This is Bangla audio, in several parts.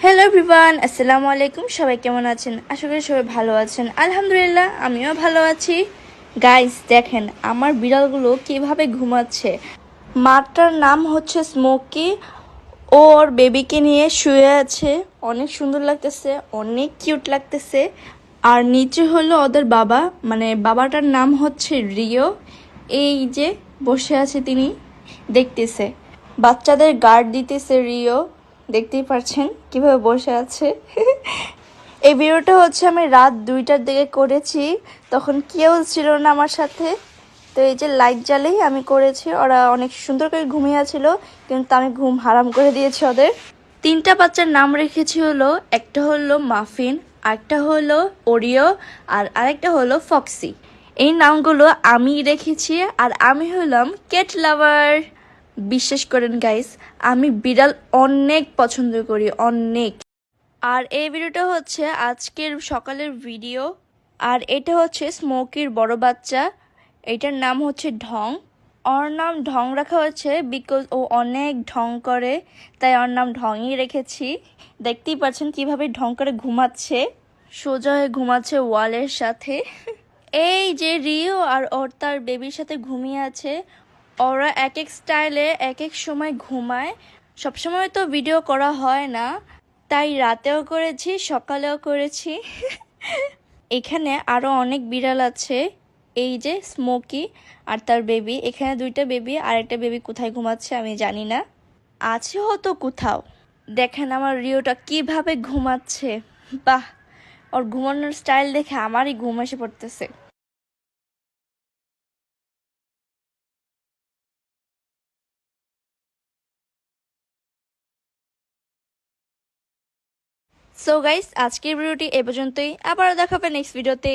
হ্যালো এভরিওয়ান, আসসালামু আলাইকুম। সবাই কেমন আছেন? আশা করি সবাই ভালো আছেন। আলহামদুলিল্লাহ, আমিও ভালো আছি। গাইস দেখেন আমার বিড়ালগুলো কিভাবে ঘুমাচ্ছে। মাটার নাম হচ্ছে স্মোকি। ওর বেবিকে নিয়ে শুয়ে আছে। অনেক সুন্দর লাগতেছে, অনেক কিউট লাগতেছে। আর নিচে হলো ওদের বাবা, মানে বাবাটার নাম হচ্ছে রিও। এই যে বসে আছে তিনি, দেখতেছে বাচ্চাদের গার্ড দিতেছে রিও। দেখতেই পাচ্ছেন কিভাবে বসে আছে। এই ভিডিওটা হচ্ছে আমি রাত 2টার দিকে করেছি, তখন কেউ ছিল না আমার সাথে। তো এই যে লাইট জ্বালেই আমি করেছি। ওরা অনেক সুন্দর করে ঘুমিয়ে ছিল, কিন্তু আমি ঘুম হারাম করে দিয়েছি ওদের। 3টা বাচ্চার নাম রেখেছি হলো, একটা হলো মাফিন, আরেকটা হলো ওরিও, আর আরেকটা হলো ফক্সি। এই নামগুলো আমি রেখেছি। আর আমি হলাম ক্যাট লাভার। বিশ্বাস করেন গাইস, আমি বিড়াল অনেক পছন্দ করি, অনেক। আর এই ভিডিওটা হচ্ছে আজকের সকালের ভিডিও। আর এটা হচ্ছে স্মোকির বড় বাচ্চা। এটার নাম হচ্ছে ঢং। ওর নাম ঢং রাখা হয়েছে বিকজ ও অনেক ঢং করে, তাই ওর নাম ঢংই রেখেছি। দেখতেই পাচ্ছেন কিভাবে ঢং করে ঘুমাচ্ছে, সোজা হয়ে ঘুমাচ্ছে ওয়ালের সাথে। এই যে রিও আর ওর তার বেবির সাথে ঘুমিয়ে আছে। ওরা এক এক স্টাইলে এক এক সময় ঘুমায়। সবসময় তো ভিডিও করা হয় না, তাই রাতেও করেছি, সকালেও করেছি। এখানে আরো অনেক বিড়াল আছে। এই যে স্মোকি আর তার বেবি, এখানে 2টা বেবি, আর একটা বেবি কোথায় ঘুমাচ্ছে আমি জানি না, আছে হয়তো কোথাও। দেখেন আমার রিওটা কিভাবে ঘুমাচ্ছে। বাহ, ওর ঘুমানোর স্টাইল দেখে আমারই ঘুম এসে পড়তেছে। সো গাইস, আজকের ভিডিওটি এ পর্যন্তই। আবারও দেখাবেন নেক্সট ভিডিওতে।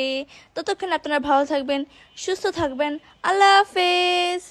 ততক্ষণ আপনারা ভালো থাকবেন, সুস্থ থাকবেন। আল্লাহ হাফেজ।